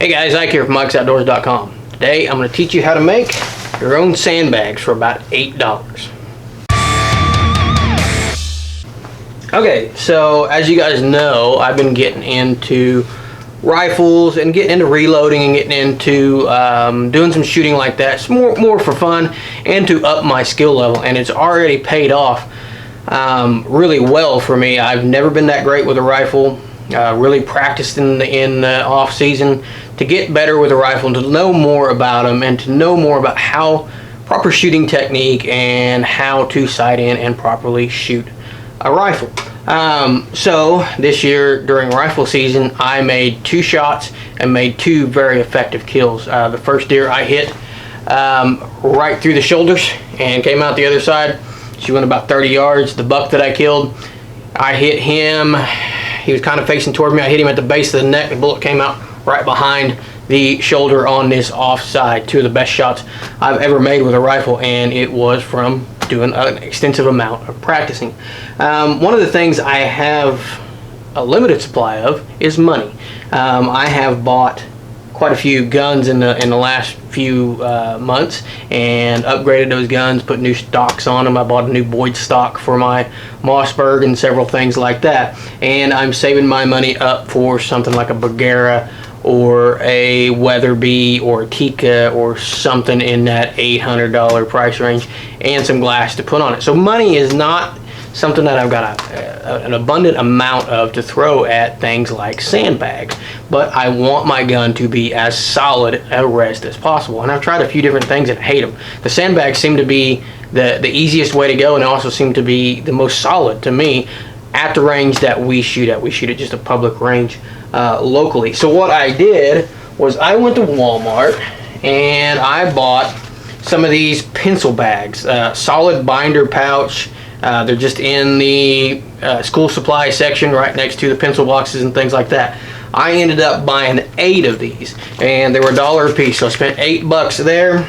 Hey guys, Ike here from IkesOutdoors.com. Today I'm going to teach you how to make your own sandbags for about $8. Okay, so as you guys know, I've been getting into rifles and getting into reloading and getting into doing some shooting like that. It's more for fun and to up my skill level, and it's already paid off really well for me. I've never been that great with a rifle. Really practiced in the off season to get better with a rifle and to know more about them and to know more about how proper shooting technique and how to sight in and properly shoot a rifle. So this year during rifle season, I made 2 shots and made 2 very effective kills. The first deer I hit right through the shoulders and came out the other side. She went about 30 yards. The buck that I killed, I hit him. He was kind of facing toward me. I hit him at the base of the neck. The bullet came out right behind the shoulder on this offside. 2 of the best shots I've ever made with a rifle, and it was from doing an extensive amount of practicing. One of the things I have a limited supply of is money. I have bought quite a few guns in the last few months and upgraded those guns, put new stocks on them. I bought a new Boyd stock for my Mossberg and several things like that, and I'm saving my money up for something like a Bergara or a Weatherby or a Tikka or something in that $800 price range, and some glass to put on it. So money is not something that I've got an abundant amount of to throw at things like sandbags, but I want my gun to be as solid a rest as possible. And I've tried a few different things and I hate them. The sandbags seem to be the easiest way to go, and also seem to be the most solid to me at the range that we shoot at. We shoot at just a public range locally. So what I did was I went to Walmart and I bought some of these pencil bags, solid binder pouch. They're just in the school supply section right next to the pencil boxes and things like that. I ended up buying 8 of these, and they were $1 a piece, so I spent $8 there,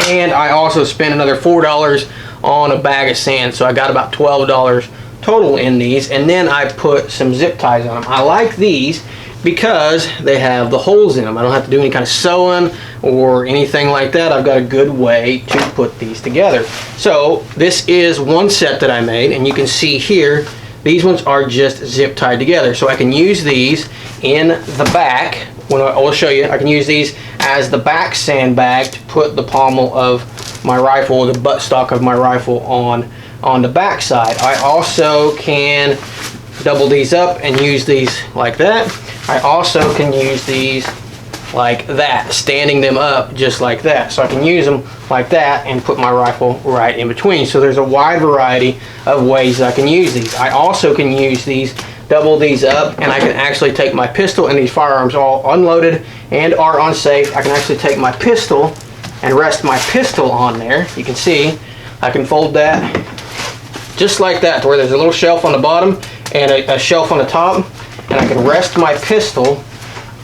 and I also spent another $4 on a bag of sand, so I got about $12 total in these. And then I put some zip ties on them. I like these because they have the holes in them. I don't have to do any kind of sewing or anything like that. I've got a good way to put these together. So this is one set that I made, and you can see here these ones are just zip tied together. So I can use these in the back. When I will show you, I can use these as the back sandbag to put the pommel of my rifle or the buttstock of my rifle on the back side. I also can double these up and use these like that. I also can use these like that, standing them up just like that. So I can use them like that and put my rifle right in between. So there's a wide variety of ways that I can use these. I also can use these, double these up, and I can actually take my pistol, and these firearms are all unloaded and are unsafe. I can actually take my pistol and rest my pistol on there. You can see I can fold that just like that, to where there's a little shelf on the bottom and a shelf on the top, and I can rest my pistol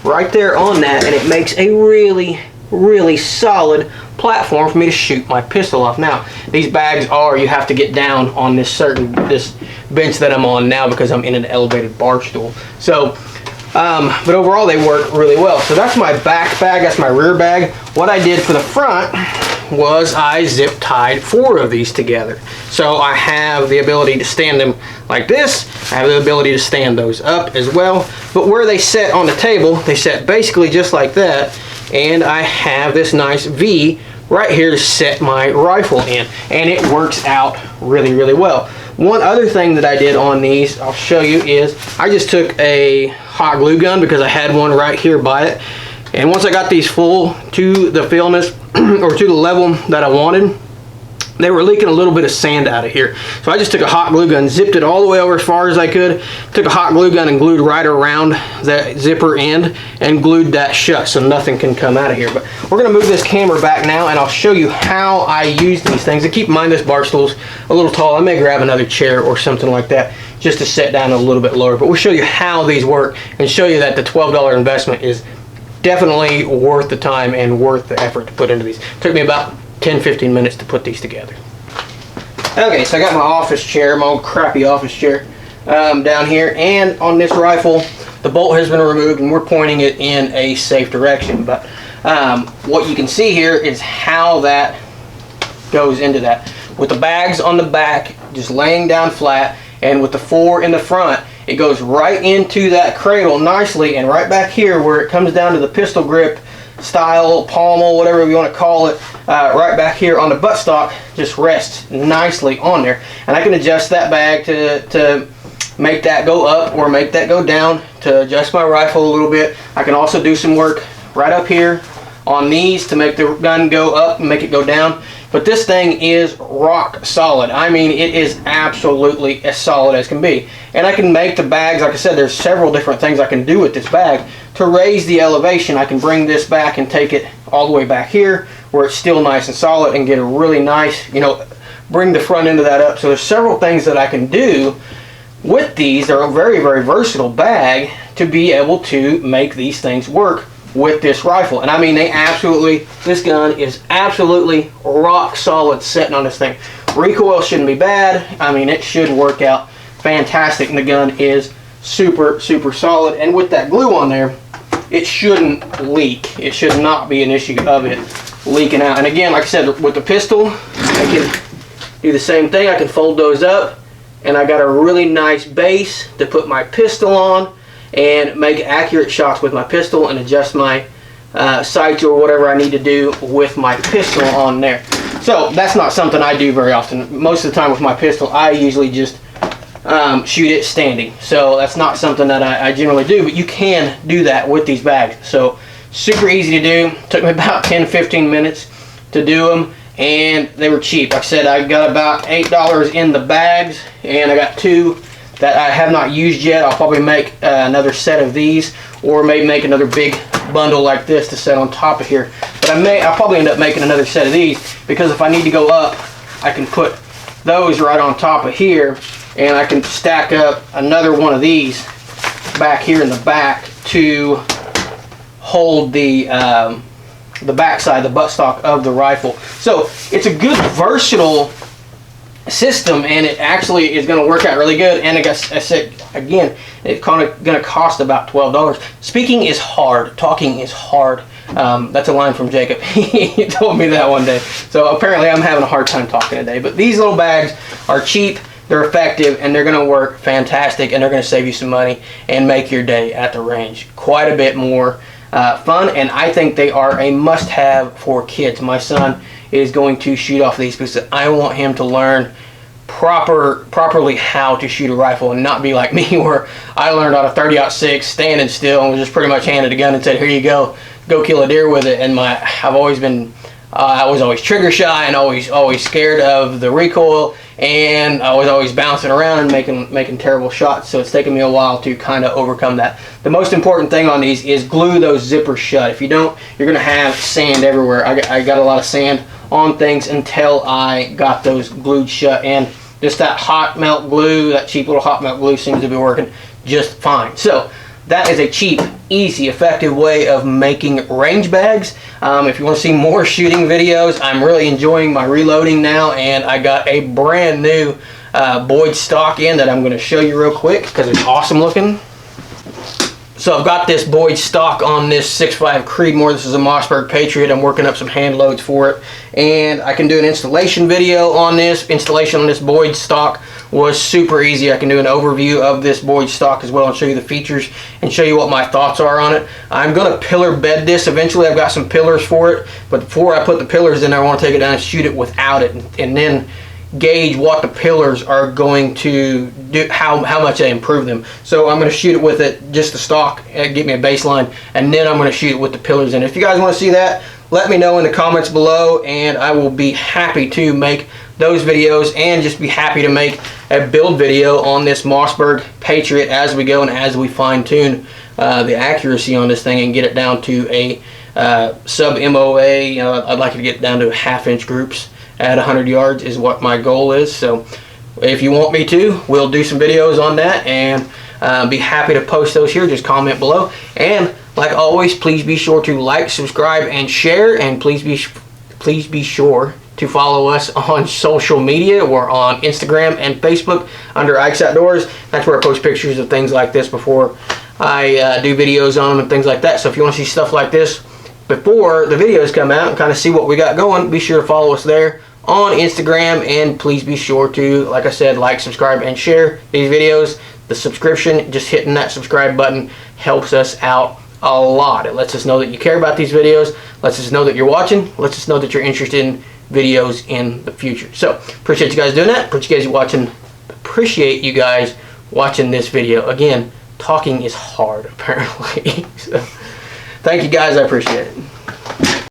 right there on that, and it makes a really solid platform for me to shoot my pistol off. Now these bags you have to get down on this bench that I'm on now because I'm in an elevated bar stool. So but overall they work really well. So that's my back bag, that's my rear bag. What I did for the front was I zip tied 4 of these together. So I have the ability to stand them like this. I have the ability to stand those up as well. But where they set on the table, they set basically just like that. And I have this nice V right here to set my rifle in. And it works out really well. One other thing that I did on these, I'll show you, is I just took a hot glue gun because I had one right here by it. And once I got these full to the fillness or to the level that I wanted, they were leaking a little bit of sand out of here. So I just took a hot glue gun, zipped it all the way over as far as I could, took a hot glue gun and glued right around that zipper end and glued that shut so nothing can come out of here. But we're going to move this camera back now, and I'll show you how I use these things. And keep in mind, this bar stool's a little tall. I may grab another chair or something like that just to set down a little bit lower. But we'll show you how these work and show you that the $12 investment is definitely worth the time and worth the effort to put into these. It took me about 10-15 minutes to put these together. Okay, so I got my office chair, my old crappy office chair down here, and on this rifle the bolt has been removed and we're pointing it in a safe direction. But what you can see here is how that goes into that. With the bags on the back just laying down flat, and with the 4 in the front, it goes right into that cradle nicely, and right back here where it comes down to the pistol grip style, pommel, whatever you want to call it, right back here on the buttstock just rests nicely on there. And I can adjust that bag to make that go up or make that go down, to adjust my rifle a little bit. I can also do some work right up here on these to make the gun go up and make it go down. But this thing is rock solid. I mean, it is absolutely as solid as can be. And I can make the bags, like I said, there's several different things I can do with this bag to raise the elevation. I can bring this back and take it all the way back here where it's still nice and solid, and get a really nice, you know, bring the front end of that up. So there's several things that I can do with these. They're a very, very versatile bag to be able to make these things work with this rifle. And I mean, this gun is absolutely rock solid setting on this thing. Recoil shouldn't be bad. I mean, it should work out fantastic, and the gun is super, super solid. And with that glue on there, it shouldn't leak. It should not be an issue of it leaking out. And again, like I said, with the pistol, I can do the same thing. I can fold those up, and I got a really nice base to put my pistol on and make accurate shots with my pistol, and adjust my sights or whatever I need to do with my pistol on there. So that's not something I do very often. Most of the time with my pistol, I usually just shoot it standing. So that's not something that I generally do, but you can do that with these bags. So super easy to do. Took me about 10-15 minutes to do them, and they were cheap. Like I said, I got about $8 in the bags, and I got 2 that I have not used yet. I'll probably make another set of these, or maybe make another big bundle like this to set on top of here. But I'll probably end up making another set of these, because if I need to go up, I can put those right on top of here, and I can stack up another one of these back here in the back to hold the backside, the buttstock of the rifle. So it's a good versatile system, and it actually is going to work out really good. And I said again, it's kind of going to cost about $12. Speaking is hard, talking is hard. That's a line from Jacob. He told me that one day. So apparently I'm having a hard time talking today. But these little bags are cheap, they're effective, and they're going to work fantastic, and they're going to save you some money and make your day at the range quite a bit more fun. And I think they are a must-have for kids. My son is going to shoot off these because I want him to learn properly how to shoot a rifle, and not be like me, where I learned on a 30-06 standing still and was just pretty much handed a gun and said, here you go kill a deer with it. And I was always trigger shy and always scared of the recoil, and I was always bouncing around and making terrible shots. So it's taken me a while to kind of overcome that. The most important thing on these is glue those zippers shut. If you don't, you're gonna have sand everywhere. I got a lot of sand on things until I got those glued shut, and just that hot melt glue, that cheap little hot melt glue, seems to be working just fine. So that is a cheap, easy, effective way of making range bags. If you want to see more shooting videos, I'm really enjoying my reloading now, and I got a brand new Boyd stock in that I'm going to show you real quick because it's awesome looking. So I've got this Boyd stock on this 6.5 Creedmoor. This is a Mossberg Patriot. I'm working up some hand loads for it, and I can do an installation video on this. Installation on this Boyd stock was super easy. I can do an overview of this Boyd stock as well and show you the features and show you what my thoughts are on it. I'm going to pillar bed this eventually. I've got some pillars for it, but before I put the pillars in, I want to take it down and shoot it without it, and then gauge what the pillars are going to do, how much I improve them. So I'm going to shoot it with it, just the stock, get me a baseline, and then I'm going to shoot it with the pillars in. If you guys want to see that, let me know in the comments below, and I will be happy to make those videos, and just be happy to make a build video on this Mossberg Patriot as we go and as we fine-tune the accuracy on this thing and get it down to a sub MOA. You know, I'd like to get it down to 1/2-inch groups at 100 yards is what my goal is. So if you want me to, we'll do some videos on that, and be happy to post those here. Just comment below, and like always, please be sure to like, subscribe, and share, and please be sure to follow us on social media. We're on Instagram and Facebook under Ike's Outdoors. That's where I post pictures of things like this before I do videos on them and things like that. So if you want to see stuff like this before the videos come out and kind of see what we got going, be sure to follow us there on Instagram, and please be sure to, like I said, like, subscribe, and share these videos. The subscription, just hitting that subscribe button, helps us out a lot. It lets us know that you care about these videos, lets us know that you're watching, lets us know that you're interested in videos in the future. So appreciate you guys doing that. Appreciate you guys watching this video. Again, talking is hard apparently. So, thank you guys, I appreciate it.